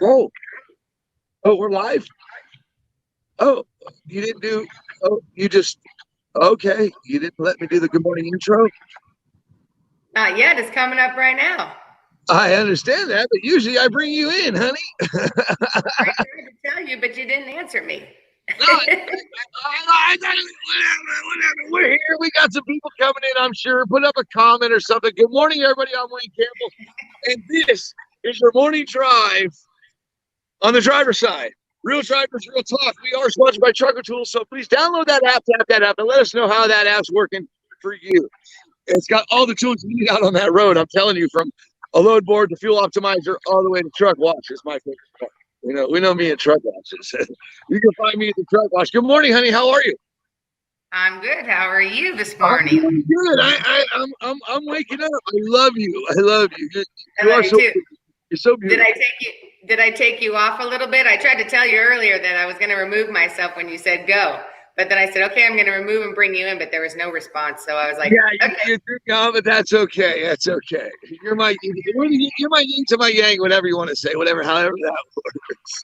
Oh, oh, we're live. Oh, you didn't do. Oh, you just. Okay, you didn't let me do the good morning intro. Not yet. It's coming up right now. I understand that, but usually I bring you in, honey. I tried to tell you, but you didn't answer me. No, whatever. We're here. We got some people coming in, I'm sure. Put up a comment or something. Good morning, everybody. I'm Wayne Campbell, and this is your morning drive on the driver's side. Real drivers, real talk. We are sponsored by Trucker Tools, so please download that app, tap that app, and let us know how that app's working for you. It's got all the tools you need out on that road. I'm telling you, from a load board to fuel optimizer, all the way to truck wash is my favorite part. We know me and truck washes. You can find me at the truck wash. Good morning, honey. How are you? I'm good. How are you this I'm morning? doing good. I'm waking up. I love you. I love you. I You love are you so too. you're so beautiful. Did I take you off a little bit? I tried to tell you earlier that I was going to remove myself when you said go, but then I said, okay, I'm going to remove and bring you in, but there was no response. So I was like, Yeah, okay. no, but that's okay. That's okay. You're my yin to my yang, whatever you want to say, however that works.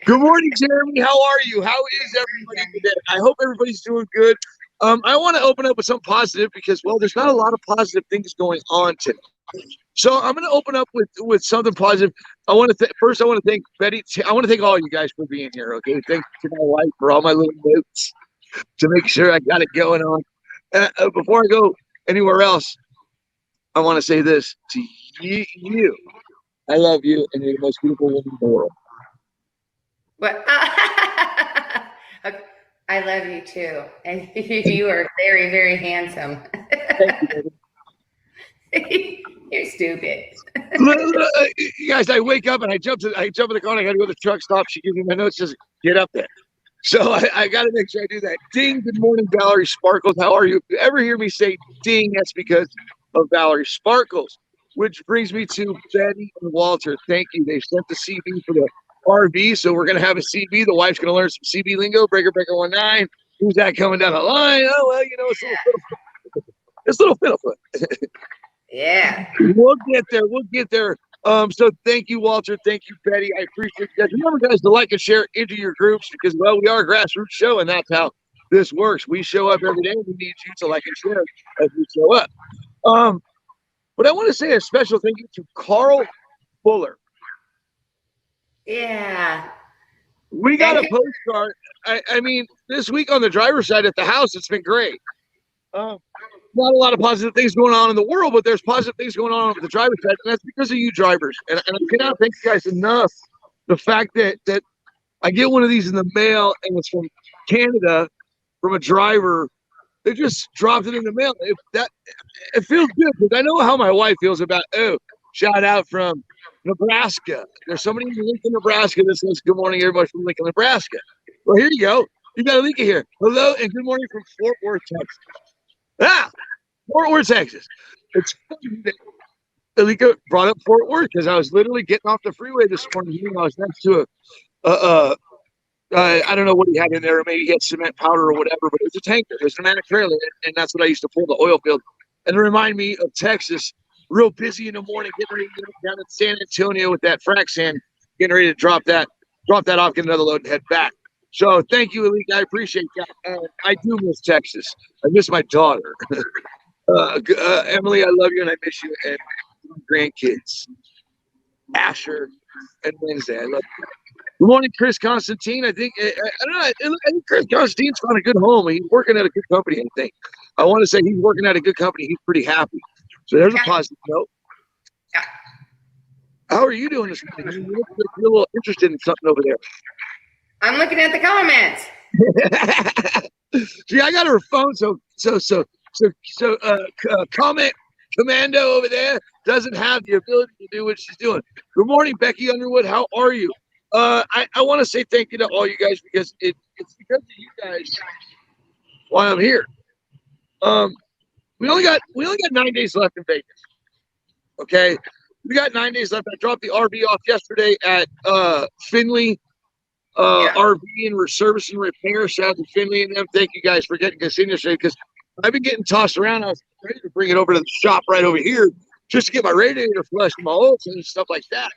Good morning, Jeremy. How are you? How is everybody today? I hope everybody's doing good. I want to open up with something positive because, well, there's not a lot of positive things going on today. So I'm going to open up with something positive. First, I want to thank Betty. I want to thank all you guys for being here. Okay, thanks to my wife for all my little notes to make sure I got it going on. Before I go anywhere else, I want to say this to you. I love you, and you're the most beautiful woman in the world. But I love you too. And you are very, very handsome. Thank you, baby. You're stupid. You guys, I wake up and I jump in the car. And I got to go to the truck stop. She gives me my notes. Says, "Get up there." So I got to make sure I do that. Ding. Good morning, Valerie Sparkles. How are you? If you ever hear me say ding, that's because of Valerie Sparkles. Which brings me to Betty and Walter. Thank you. They sent the CB for the RV, so we're gonna have a CB. The wife's gonna learn some CB lingo. Breaker 19. Who's that coming down the line? Oh well, it's a little Fiddlefoot. Yeah. We'll get there. We'll get there. So thank you, Walter. Thank you, Betty. I appreciate you guys. Remember, guys, to like and share into your groups because, well, we are a grassroots show, and that's how this works. We show up every day, and we need you to like and share as we show up. But I want to say a special thank you to Carl Fuller. Yeah. We got a postcard. I mean, this week on the driver's side at the house, it's been great. Not a lot of positive things going on in the world, but there's positive things going on with the driver's side, and that's because of you drivers. And I cannot thank you guys enough. The fact that I get one of these in the mail, and it's from Canada, from a driver. They just dropped it in the mail. It feels good because I know how my wife feels about. Oh, shout out from Nebraska. There's somebody in Lincoln, Nebraska that says good morning, everybody from Lincoln, Nebraska. Well, here you go. You got Alika here. Hello and good morning from Fort Worth, Texas. Fort Worth, Texas. It's funny that Alika brought up Fort Worth because I was literally getting off the freeway this morning. I was next to I don't know what he had in there. Maybe he had cement powder or whatever, but it was a tanker. It was an attic trailer, and that's what I used to pull the oil field. And it reminded me of Texas, real busy in the morning, getting ready to get down in San Antonio with that frac sand, getting ready to drop that off, get another load, and head back. So thank you, Alika. I appreciate that. I do miss Texas. I miss my daughter. Emily, I love you and I miss you. And my grandkids, Asher and Wednesday. I love you. Good morning, Chris Constantine. I don't know. I think Chris Constantine's found a good home. He's working at a good company, I think. I want to say he's working at a good company. He's pretty happy. So there's a positive note. How are you doing this morning? You're a little interested in something over there. I'm looking at the comments. See, I got her phone, so comment commando over there doesn't have the ability to do what she's doing. Good morning, Becky Underwood. How are you? I want to say thank you to all you guys because it's because of you guys why I'm here. We only got 9 days left in Vegas. Okay, we got 9 days left. I dropped the RV off yesterday at Finley RV and service and repair. Shout out to Finley and them. Thank you guys for getting us in yesterday because I've been getting tossed around. I was ready to bring it over to the shop right over here just to get my radiator flushed and my oils and stuff like that.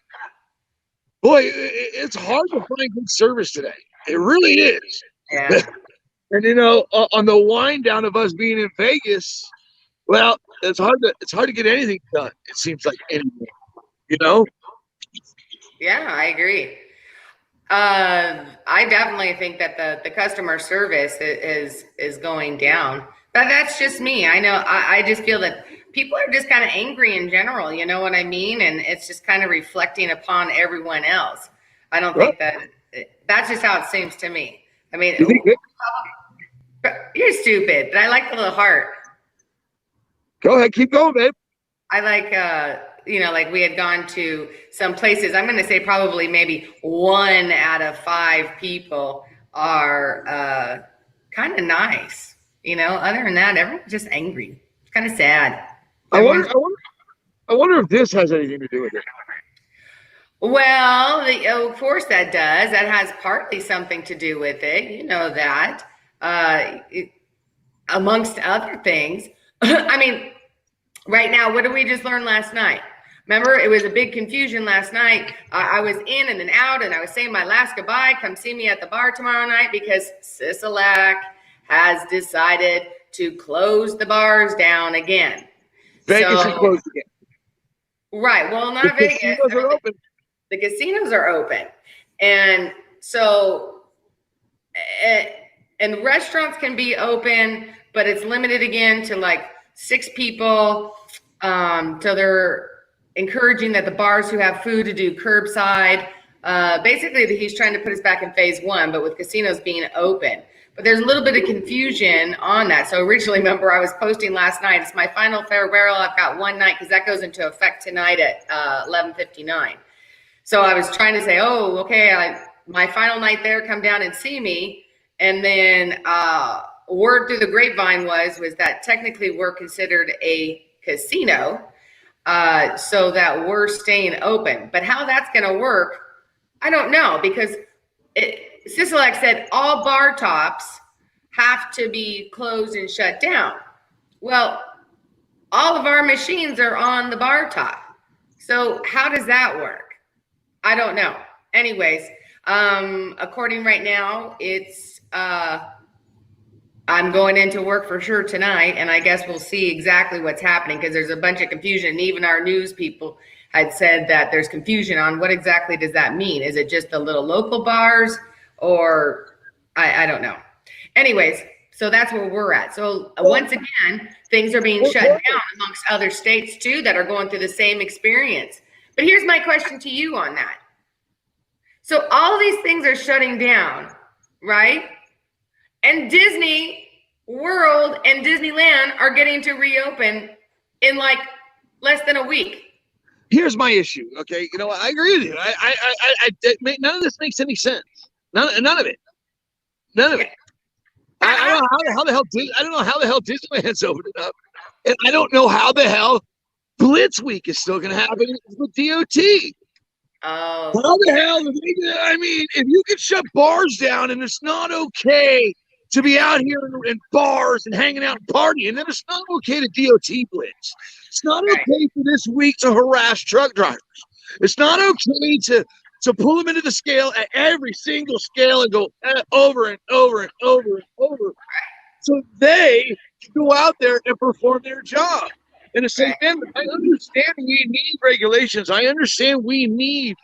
boy, it's hard to find good service today. It really is. Yeah. And on the wind down of us being in Vegas, well, it's hard to get anything done. It seems like anymore. You know? Yeah, I agree. I definitely think that the customer service is going down, but that's just me. I know I just feel that people are just kind of angry in general. You know what I mean? And it's just kind of reflecting upon everyone else. I don't think that's just how it seems to me. I mean, You think you're stupid, but I like the little heart. Go ahead, keep going, babe. I like, like we had gone to some places. I'm going to say probably maybe 1 out of 5 people are kind of nice. Other than that, everyone's just angry. It's kind of sad. I wonder if this has anything to do with it. Well, of course that does. That has partly something to do with it. You know that. Amongst other things. I mean, right now, what did we just learn last night? Remember, it was a big confusion last night. I was in and then out, and I was saying my last goodbye. Come see me at the bar tomorrow night because Sisolak has decided to close the bars down again. Vegas is closed again. Right. Well, not Vegas. Casinos are open. The casinos are open. And so, and restaurants can be open, but it's limited again to like 6 people. So they're encouraging that the bars who have food to do curbside. Basically, he's trying to put us back in phase 1, but with casinos being open. But there's a little bit of confusion on that. So originally, remember, I was posting last night. It's my final farewell. I've got one night because that goes into effect tonight at 11:59. So I was trying to say, oh, okay, my final night there, come down and see me. And then word through the grapevine was that technically we're considered a casino, so that we're staying open. But how that's going to work, I don't know, because Sisolak said all bar tops have to be closed and shut down. Well, all of our machines are on the bar top. So how does that work? I don't know. Anyways, according right now, it's I'm going into work for sure tonight, and I guess we'll see exactly what's happening because there's a bunch of confusion. And even our news people had said that there's confusion on what exactly does that mean. Is it just the little local bars, or I don't know. Anyways, so that's where we're at. So once again, things are being shut down amongst other states too that are going through the same experience. But here's my question to you on that. So all these things are shutting down, right? And Disney World and Disneyland are getting to reopen in like less than a week. Here's my issue. Okay, I agree with you. None of this makes any sense. None of it. None of it. I don't know how the hell. I don't know how the hell Disneyland's opened up, and I don't know how the hell Blitz Week is still going to happen with DOT. Oh. How the hell? I mean, if you can shut bars down and it's not okay to be out here in bars and hanging out and partying, then it's not okay to DOT blitz. It's not okay for this week to harass truck drivers. It's not okay to pull them into the scale at every single scale and go over and over and over and over. So they can go out there and perform their job. And the same thing, I understand we need regulations. I understand we need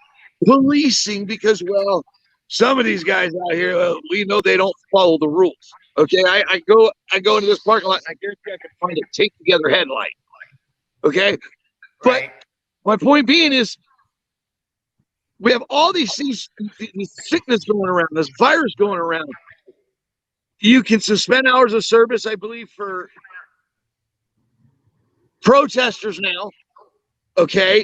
policing because, well, some of these guys out here, we know they don't follow the rules. Okay, I go into this parking lot and I guarantee I can find a tape together headlight. Okay, but my point being is, we have all these sickness going around, this virus going around. You can suspend hours of service, I believe, for protesters now. Okay,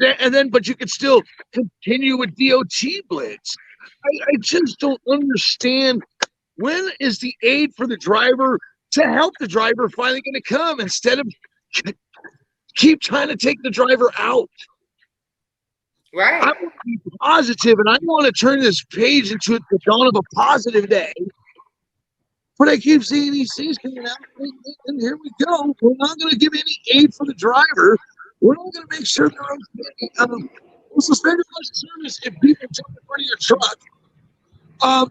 and then but you can still continue with DOT blitz. I just don't understand, when is the aid for the driver to help the driver finally going to come instead of keep trying to take the driver out? Right. I want to be positive, and I want to turn this page into the dawn of a positive day. But I keep seeing these things coming out, and here we go. We're not going to give any aid for the driver. We're not going to make sure they're okay. will suspend your service if people jump in front of your truck.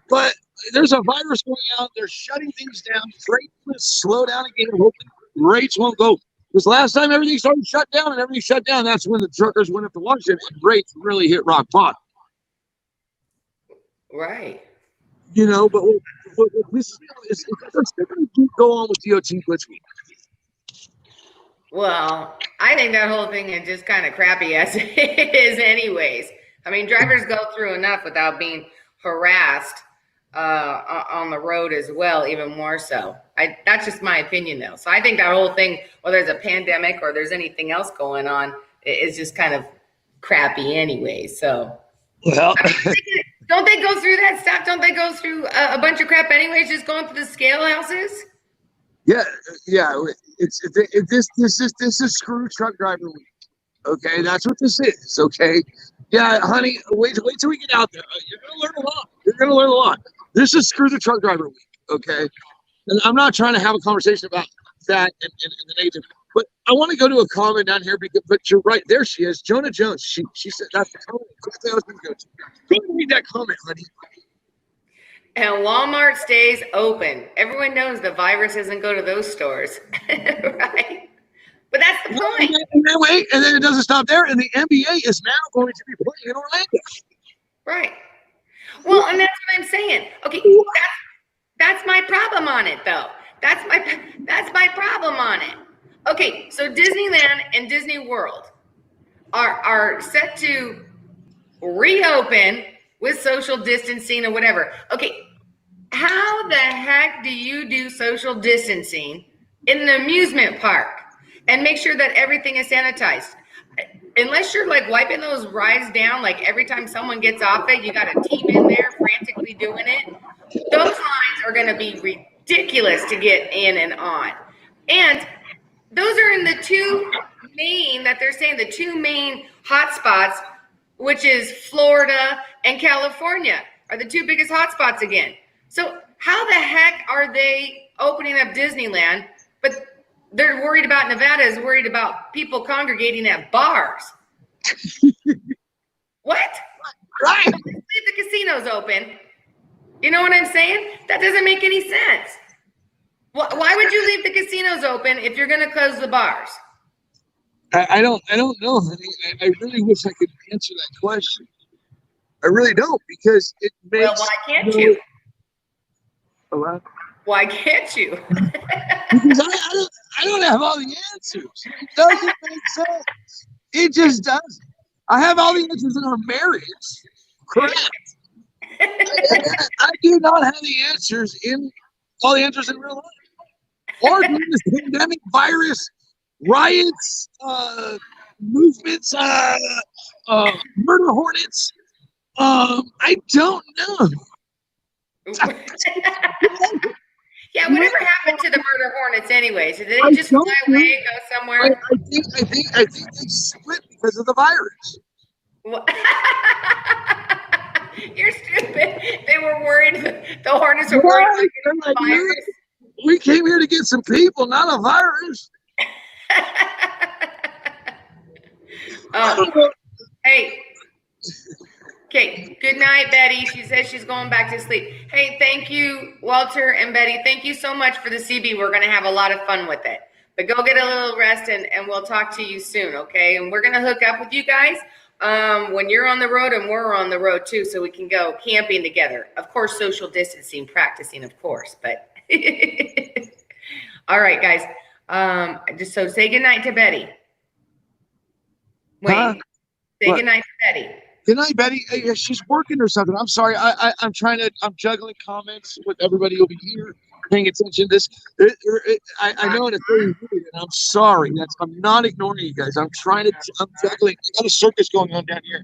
But there's a virus going out. They're shutting things down. Freight will slow down again. Hopefully, rates won't go. Because last time everything started shut down and everything shut down, that's when the truckers went up to lunch and rates really hit rock bottom. Right. You know, but this is going to go on with DOT Glitch Week. Well, I think that whole thing is just kind of crappy as it is anyways. I mean, drivers go through enough without being harassed on the road as well, even more so. That's just my opinion, though. So I think that whole thing, whether there's a pandemic or there's anything else going on, is just kind of crappy anyway. So, well, don't they go through that stuff? Don't they go through a bunch of crap anyways, just going through the scale houses? Yeah. This is screw truck driver week. Okay, that's what this is. Okay, yeah, honey, wait till we get out there. You're gonna learn a lot. You're gonna learn a lot. This is screw the truck driver week. Okay, and I'm not trying to have a conversation about that and the negative, but I want to go to a comment down here because. But you're right. There she is, Jonah Jones. She said that's the comment. Exactly I was going to go to. Go ahead and read that comment, honey. And Walmart stays open. Everyone knows the virus doesn't go to those stores, right? But that's the point. And then it doesn't stop there. And the NBA is now going to be playing in Orlando. Right. Well, and that's what I'm saying. Okay, that's my problem on it, though. That's my problem on it. Okay, so Disneyland and Disney World are set to reopen with social distancing or whatever. Okay, how the heck do you do social distancing in an amusement park and make sure that everything is sanitized? Unless you're like wiping those rides down, like every time someone gets off it, you got a team in there frantically doing it. Those lines are going to be ridiculous to get in and on. And those are in the two main hotspots, which is Florida and California, are the two biggest hotspots again. So how the heck are they opening up Disneyland, but they're worried about Nevada is worried about people congregating at bars? What? Right. Leave the casinos open. You know what I'm saying? That doesn't make any sense. Why would you leave the casinos open if you're going to close the bars? I don't know, honey. I really wish I could answer that question. I really don't, because it makes. Well, why can't you? What? Why can't you? Because I don't have all the answers. It doesn't make sense. It just doesn't. I have all the answers in our marriage. Correct. I do not have the answers in all the answers in real life. Or during this pandemic, virus, riots, movements, murder hornets. I don't know. Yeah, whatever happened to the murder hornets anyways? Did they just fly away and go somewhere? I think they split because of the virus. You're stupid. They were worried. The hornets were worried about the virus. We came here to get some people, not a virus. Hey. Okay, good night, Betty. She says she's going back to sleep. Hey, thank you, Walter and Betty. Thank you so much for the CB. We're going to have a lot of fun with it. But go get a little rest, and we'll talk to you soon, okay? And we're going to hook up with you guys when you're on the road and we're on the road, too, so we can go camping together. Of course, social distancing, practicing, of course. But all right, guys. Just so say good night to Betty. Wait. Say good night to Betty. Good night, Betty. She's working or something. I'm sorry. I'm juggling comments with everybody over here, paying attention to this. I know it's very weird, and I'm sorry. I'm not ignoring you guys. I'm juggling. I got a circus going on down here.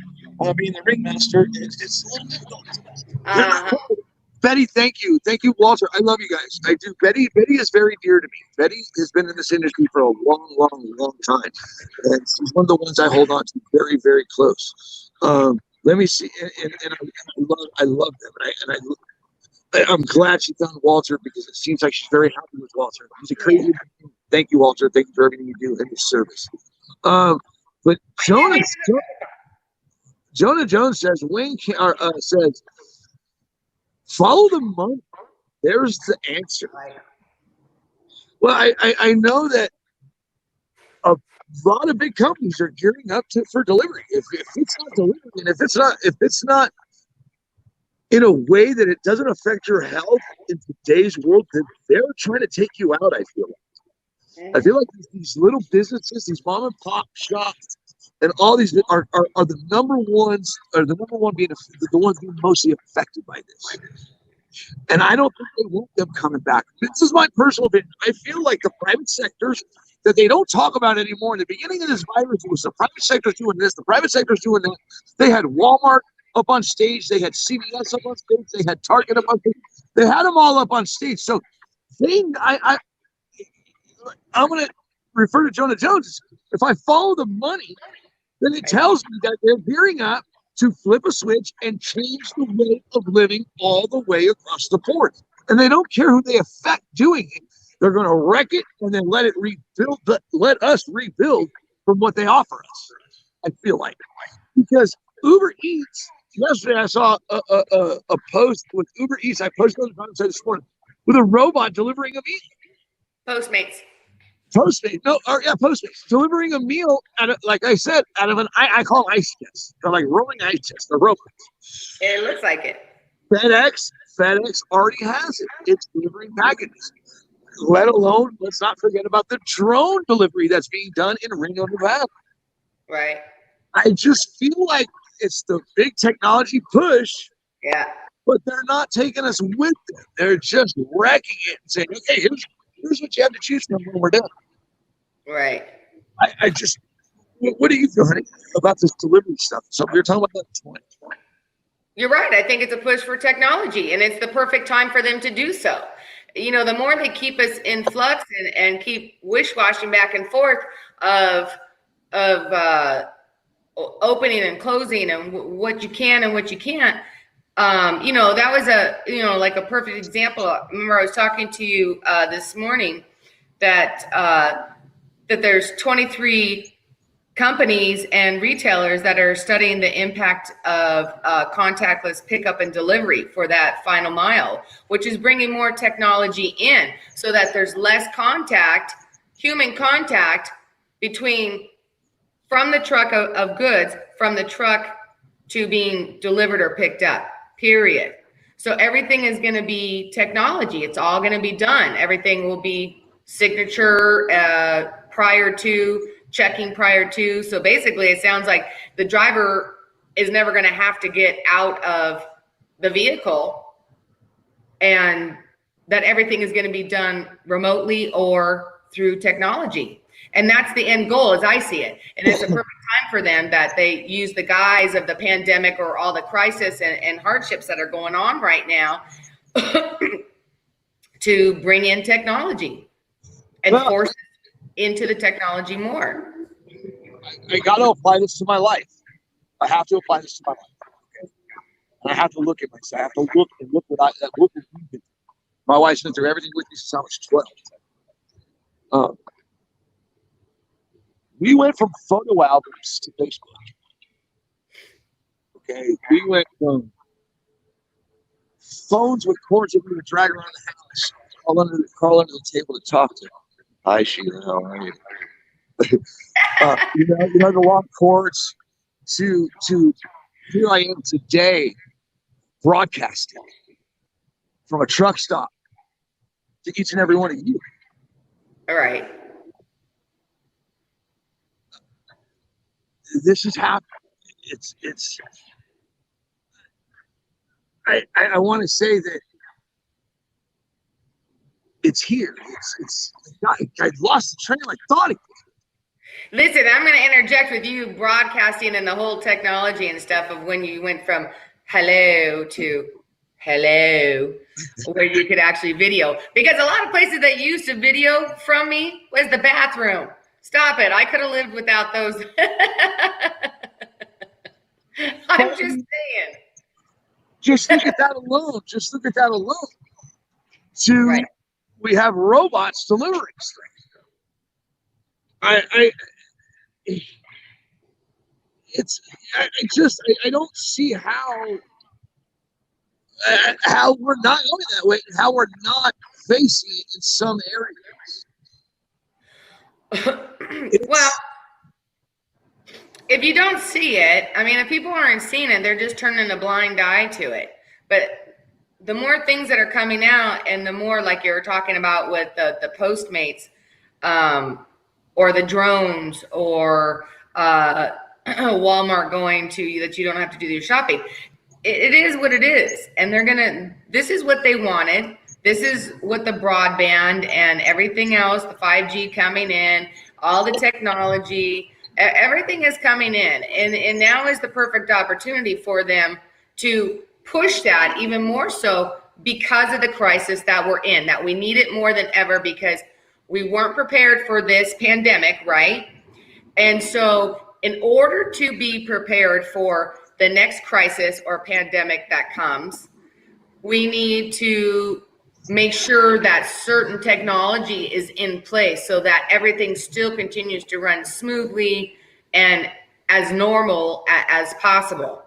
Being the ringmaster, it's a little difficult. Betty, thank you. Thank you, Walter. I love you guys. I do. Betty is very dear to me. Betty has been in this industry for a long time. And she's one of the ones I hold on to very, very close. Let me see. And I love them. And I'm glad she found Walter, because it seems like she's very happy with Walter. He's a crazy man. Thank you, Walter. Thank you for everything you do in this service. But Jonah, Jonah Jones says, says, follow the money. There's the answer. Well, I know that a lot of big companies are gearing up for delivery. If it's not delivery, and if it's not in a way that it doesn't affect your health in today's world, then they're trying to take you out. I feel like these little businesses, these mom and pop shops, and all these are the number ones, or the number one being the ones being mostly affected by this. And I don't think they want them coming back. This is my personal opinion. I feel like the private sectors that they don't talk about anymore. In the beginning of this virus, it was the private sector's doing this, the private sector's doing that. They had Walmart up on stage, they had CVS up on stage, they had Target up on stage. They had them all up on stage. So I'm going to refer to Jonah Jones. If I follow the money, then it tells me that they're gearing up to flip a switch and change the way of living all the way across the board. And they don't care who they affect doing it. They're going to wreck it and then let us rebuild from what they offer us. I feel like, because Uber Eats. Yesterday, I saw a post with Uber Eats. I posted on the website this morning with a robot delivering a meal. Postmates. Postmates delivering a meal like I said, out of I call them ice chests. They're like rolling ice chests. They're robots. It looks like it. FedEx already has it. It's delivering packages. Let alone, let's not forget about the drone delivery that's being done in Reno, Nevada. Right. I just feel like it's the big technology push. Yeah. But they're not taking us with them. They're just wrecking it and saying, okay, here's what you have to choose from when we're done. Right. I just, what do you feel, honey, about this delivery stuff? So we were talking about that this morning. You're right. I think it's a push for technology, and it's the perfect time for them to do so. You know, the more they keep us in flux and keep wish-washing back and forth of opening and closing and what you can and what you can't. You know, that was like a perfect example. I remember I was talking to you this morning that there's 23 companies and retailers that are studying the impact of contactless pickup and delivery for that final mile, which is bringing more technology in so that there's less human contact from the truck of goods, from the truck to being delivered or picked up, period. So everything is going to be technology. It's all going to be done. Everything will be signature checking prior to. So basically, it sounds like the driver is never going to have to get out of the vehicle, and that everything is going to be done remotely or through technology. And that's the end goal as I see it. And it's a perfect time for them that they use the guise of the pandemic or all the crisis and hardships that are going on right now to bring in technology and force it into the technology more. I got to apply this to my life. I have to apply this to my life. Okay? And I have to look at myself. I have to look what we've been through. My wife's been through everything with me since I was 12. We went from photo albums to Facebook. Okay, we went from phones with cords that we would drag around the house, crawl under the table to talk to. Hi, Sheila. How are you? The long cords to here I am today, broadcasting from a truck stop to each and every one of you. All right. This is happening. I want to say that it's here. I lost the train. I thought it. Listen, I'm going to interject with you broadcasting and the whole technology and stuff of when you went from hello to hello, where you could actually video. Because a lot of places that used to video from me was the bathroom. Stop it. I could have lived without those. I'm just saying. Just look at that alone. Right. We have robots delivering stuff. it's I don't see how we're not going that way, and how we're not facing it in some areas. Well, if you don't see it, I mean, if people aren't seeing it, they're just turning a blind eye to it. But the more things that are coming out, and the more, like you were talking about with the Postmates, or the drones, or Walmart going to that you don't have to do your shopping. It is what it is, and this is what they wanted. This is what the broadband and everything else, the 5G coming in, all the technology, everything is coming in, and now is the perfect opportunity for them to push that even more so, because of the crisis that we're in, that we need it more than ever, because we weren't prepared for this pandemic, right? And so in order to be prepared for the next crisis or pandemic that comes, we need to make sure that certain technology is in place so that everything still continues to run smoothly and as normal as possible.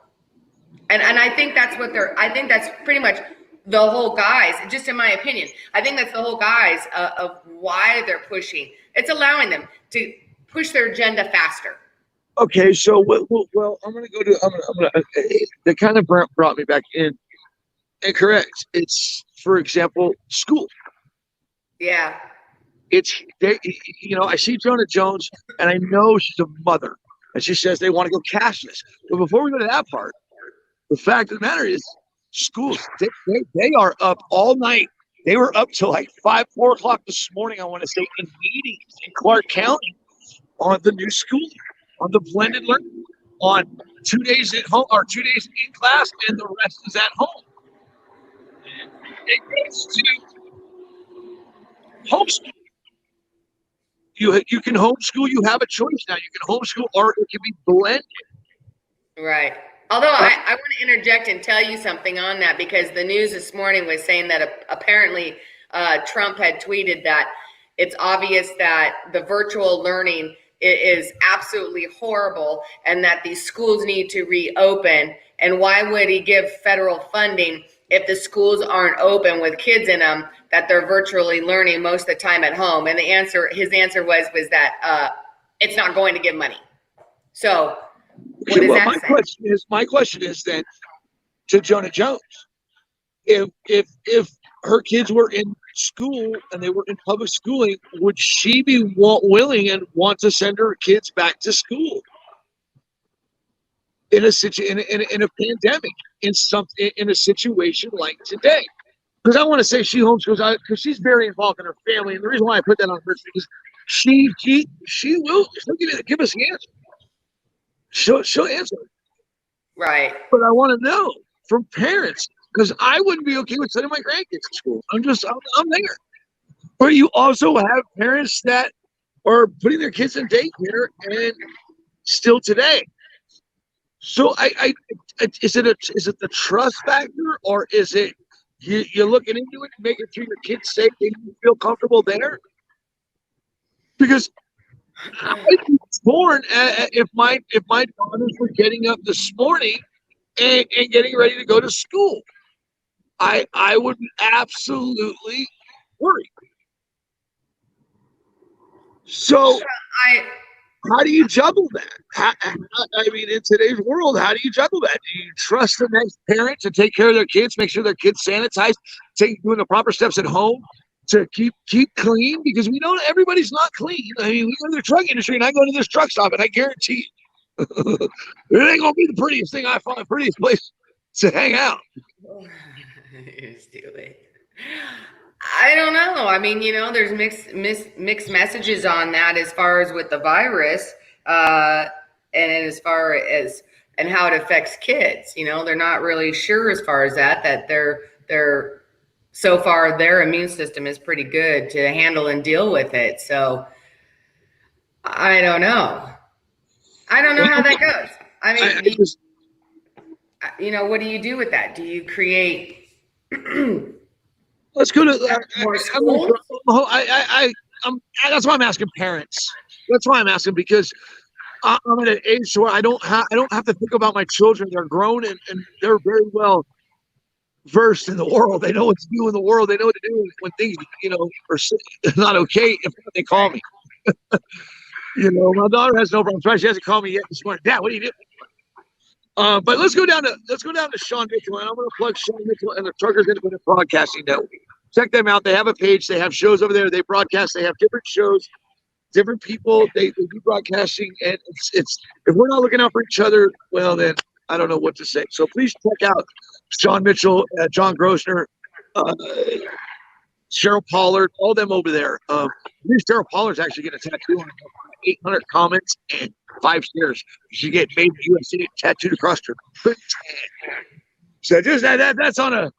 And I think that's I think that's pretty much the whole guise, just in my opinion. I think that's the whole guise of why they're pushing. It's allowing them to push their agenda faster. Okay, so well I'm gonna go to that kind of brought me back in. And correct. It's, for example, school. Yeah. It's they, I see Jonah Jones, and I know she's a mother, and she says they want to go cashless. But before we go to that part, the fact of the matter is, schools they are up all night. They were up till like 4 o'clock this morning. I want to say, in meetings in Clark County on the new school, on the blended learning, on 2 days at home or 2 days in class, and the rest is at home. It gets to homeschool. You can homeschool. You have a choice now. You can homeschool, or it can be blended. Right. Although I want to interject and tell you something on that, because the news this morning was saying that apparently Trump had tweeted that it's obvious that the virtual learning is absolutely horrible, and that these schools need to reopen. And why would he give federal funding if the schools aren't open with kids in them, that they're virtually learning most of the time at home? And his answer was that it's not going to give money. So what does that say? My question is then to Jonah Jones, if her kids were in school and they were in public schooling, would she be willing and want to send her kids back to school in a pandemic, in a situation like today? Because I want to say she homeschools because she's very involved in her family, and the reason why I put that on her is because she'll give us the answer. She'll answer. Right. But I want to know from parents, because I wouldn't be okay with sending my grandkids to school. I'm there. But you also have parents that are putting their kids in daycare, and still today. So is it the trust factor, or is it you're looking into it and making sure your kids safe and you feel comfortable there? Because I'd be torn if my daughters were getting up this morning and getting ready to go to school. I would be absolutely worried. So how do you juggle that? I mean, in today's world, how do you juggle that? Do you trust the next parent to take care of their kids, make sure their kids sanitized, doing the proper steps at home to keep clean? Because we know everybody's not clean. I mean, we go to the truck industry, and I go to this truck stop, and I guarantee you, it ain't gonna be the prettiest thing I find, the prettiest place to hang out. You're stupid. I don't know. I mean, there's mixed messages on that as far as with the virus, and as far as and how it affects kids. They're not really sure as far as that they're so far their immune system is pretty good to handle and deal with it. So I don't know. I don't know how that goes. I mean, what do you do with that? Do you create? Let's go to. That's why I'm asking parents. That's why I'm asking, because I'm at an age where I don't have to think about my children. They're grown and they're very well versed in the world. They know what to do in the world. They know what to do when things, are not okay. If they call me, my daughter has no problem. She hasn't called me yet this morning. Dad, what are you doing? But let's go down to Sean Mitchell, and I'm going to plug Sean Mitchell and the Truckers Independent Broadcasting Network. Check them out. They have a page. They have shows over there. They broadcast. They have different shows, different people. They do broadcasting, and it's if we're not looking out for each other, well, then I don't know what to say. So please check out Sean Mitchell, John Grosner, Cheryl Pollard, all them over there. Cheryl Pollard's actually getting a tattoo on 800 comments and 5 shares. She get made in the USA tattooed across her. So just that's on a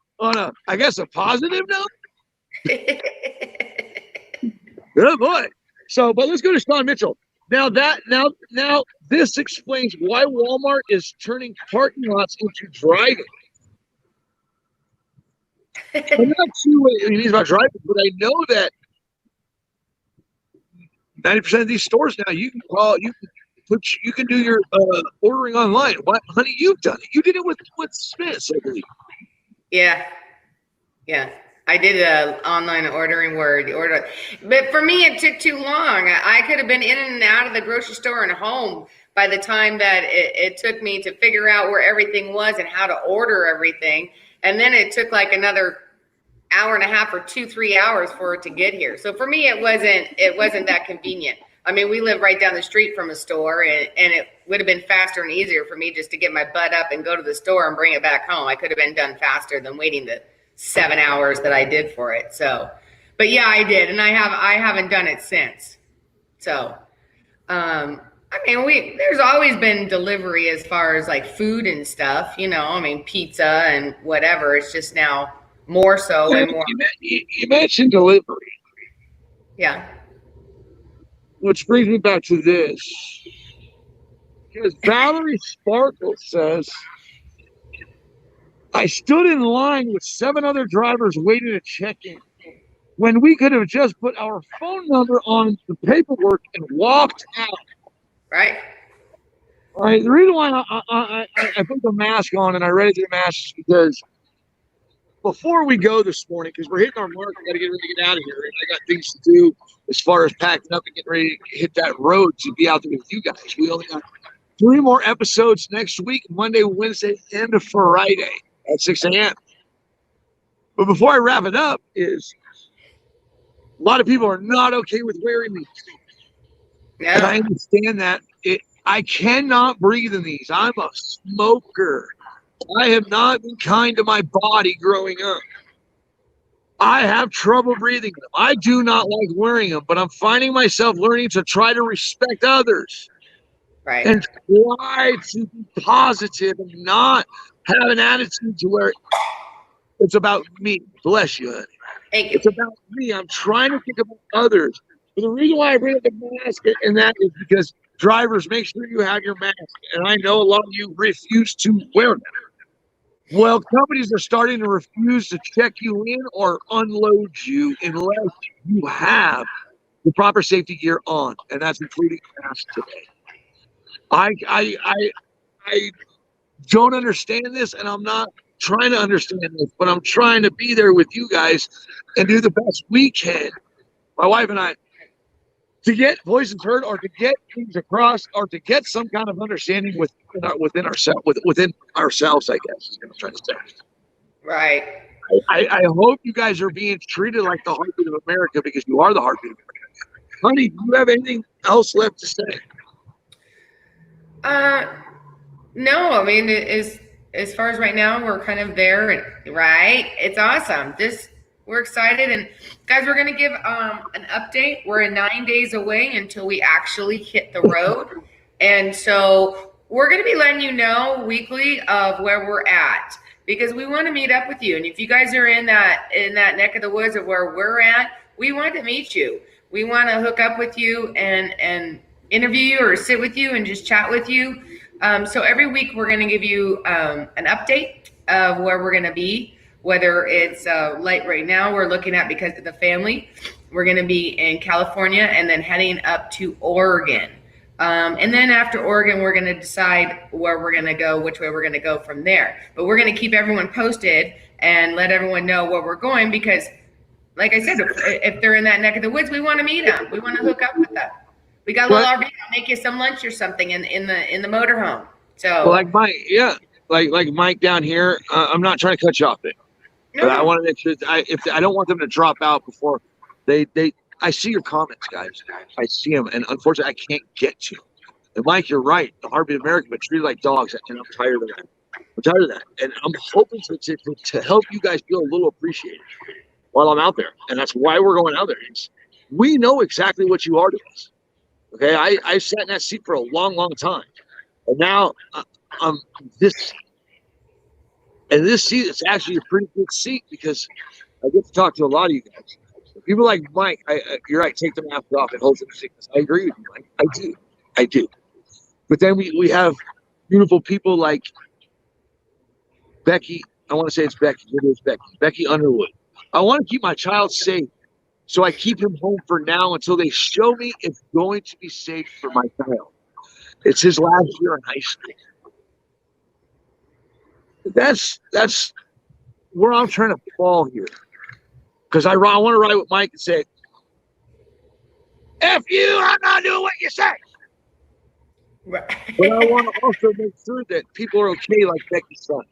I guess a positive note. Good boy. So, but let's go to Sean Mitchell. Now this explains why Walmart is turning parking lots into driving. I'm not sure what it means about driving, but I know that 90% of these stores now you can do your ordering online. What, honey? You've done it. You did it with Smith's, I believe. Yeah. I did an online ordering but for me, it took too long. I could have been in and out of the grocery store and home by the time that it took me to figure out where everything was and how to order everything. And then it took like another hour and a half or 2-3 hours for it to get here. So for me, it wasn't that convenient. I mean, we live right down the street from a store, and it would have been faster and easier for me just to get my butt up and go to the store and bring it back home. I could have been done faster than waiting the 7 hours that I did for it. So, but yeah, I did. And I haven't done it since. So, I mean, there's always been delivery as far as like food and stuff, pizza and whatever. It's just now more so and more. You mentioned delivery. Yeah. Which brings me back to this. Because Valerie Sparkle says, I stood in line with 7 other drivers waiting to check in when we could have just put our phone number on the paperwork and walked out. Right. All right. The reason why I put the mask on and I ready to the mask is because before we go this morning, because we're hitting our mark, I got to get ready to get out of here. And I got things to do as far as packing up and getting ready to hit that road to be out there with you guys. We only got 3 more episodes next week, Monday, Wednesday, and Friday at 6 a.m. But before I wrap it up, is a lot of people are not okay with wearing these. Yeah. And I understand that. I cannot breathe in these. I'm a smoker. I have not been kind to my body growing up. I have trouble breathing them. I do not like wearing them, but I'm finding myself learning to try to respect others. Right. And try to be positive and not have an attitude to where it's about me. Bless you, honey. Thank you. It's about me. I'm trying to think about others. But the reason why I bring up the mask and that is because drivers, make sure you have your mask. And I know a lot of you refuse to wear them. Well, companies are starting to refuse to check you in or unload you unless you have the proper safety gear on, and that's including masks today. I don't understand this, and I'm not trying to understand this, but I'm trying to be there with you guys and do the best we can, my wife and I, to get voices heard or to get things across or to get some kind of understanding within ourselves, I guess is what I'm trying to say. Right. I hope you guys are being treated like the heartbeat of America because you are the heartbeat of America. Honey, do you have anything else left to say? No, I mean, as far as right now, we're kind of there, right? It's awesome. We're excited, and guys, we're going to give an update. We're 9 days away until we actually hit the road, and so we're going to be letting you know weekly of where we're at because we want to meet up with you. And if you guys are in that neck of the woods of where we're at, we want to meet you. We want to hook up with you and interview you or sit with you and just chat with you. So every week we're going to give you an update of where we're going to be. Whether it's like right now we're looking at, because of the family, we're going to be in California and then heading up to Oregon And then after Oregon, we're going to decide where we're going to go, which way we're going to go from there. But we're going to keep everyone posted and let everyone know where we're going because, like I said, if they're in that neck of the woods, we want to meet them. We want to hook up with them. We got a little RV. I'll make you some lunch or something in the motorhome. So, well, like Mike, yeah, like Mike down here. I'm not trying to cut you off, but I want to make sure I don't want them to drop out before they. I see your comments, guys. I see them, and unfortunately, I can't get to them. And Mike, you're right. The heartbeat of America, but treated like dogs, and I'm tired of that. I'm tired of that, and I'm hoping to help you guys feel a little appreciated while I'm out there, and that's why we're going out there. We know exactly what you are to us. Okay, I sat in that seat for a long, long time, and now this. And this seat is actually a pretty good seat because I get to talk to a lot of you guys. People like Mike, you're right, take the mask off. It holds them sickness. I agree with you, Mike. I do. But then we have beautiful people like Becky. I want to say it's Becky. It is Becky. Becky Underwood. I want to keep my child safe, so I keep him home for now until they show me it's going to be safe for my child. It's his last year in high school. That's where I'm trying to fall here. Because I want to ride with Mike and say, F you, I'm not doing what you say. right. But I want to also make sure that people are okay like Becky's son.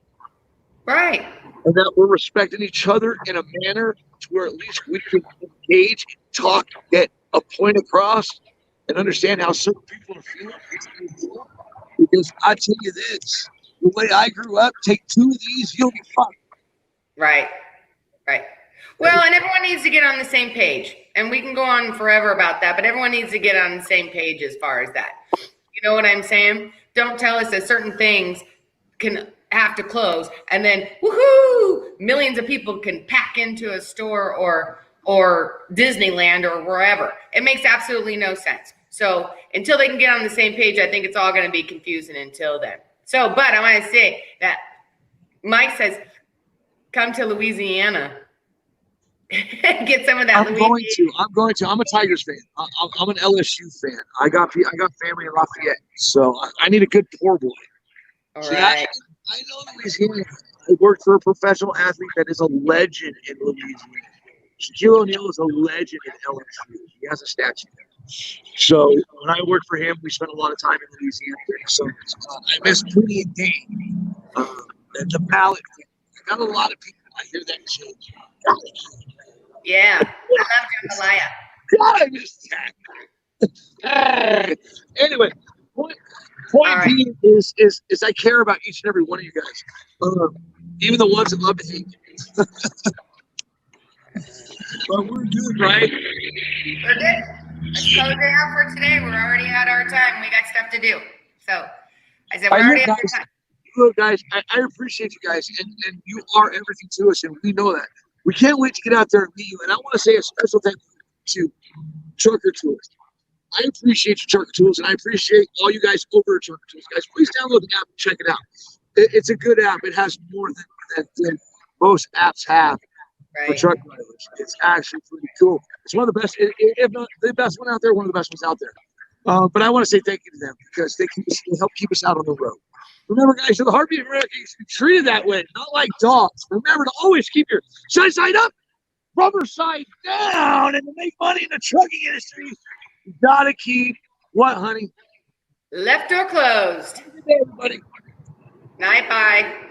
Right. And that we're respecting each other in a manner to where at least we can engage, talk, get a point across, and understand how certain people are feeling. Because I tell you this, the way I grew up, take 2 of these, you'll be fine. Right. Well, and everyone needs to get on the same page. And we can go on forever about that, but everyone needs to get on the same page as far as that. You know what I'm saying? Don't tell us that certain things can have to close and then woohoo, millions of people can pack into a store or Disneyland or wherever. It makes absolutely no sense. So until they can get on the same page, I think it's all going to be confusing until then. So, but I want to say that Mike says, come to Louisiana. Get some of that. I'm going to. I'm a Tigers fan. I'm an LSU fan. I got family in Lafayette, so I need a good poor boy. All See, right. I know Louisiana. I worked for a professional athlete that is a legend in Louisiana. Shaquille O'Neal is a legend in LSU. He has a statue there. So when I worked for him, we spent a lot of time in Louisiana. So I miss Pootie and Dane. The ballot. I got a lot of people. I hear that change. Yeah, I love Jambalaya. God, I missed that. Anyway, point right. being is I care about each and every one of you guys, even the ones that love to hate. But we're good, right? We're good. Let's close it out for today. We're already at our time. We got stuff to do. So I said we're already at our time. Look, guys, I appreciate you guys, and you are everything to us, and we know that. We can't wait to get out there and meet you. And I want to say a special thank you to Trucker Tools. I appreciate your Trucker Tools, and I appreciate all you guys over at Trucker Tools. Guys, please download the app and check it out. It's a good app. It has more than most apps have for truck drivers. It's actually pretty cool. It's one of the best, if not the best one out there, one of the best ones out there. But I want to say thank you to them because they help keep us out on the road. Remember, guys, you're the heartbeat of America. You should be treated that way, not like dogs. Remember to always keep your side up, rubber side down, and to make money in the trucking industry, you gotta keep what, honey? Left door closed. Good day, everybody. Night, bye.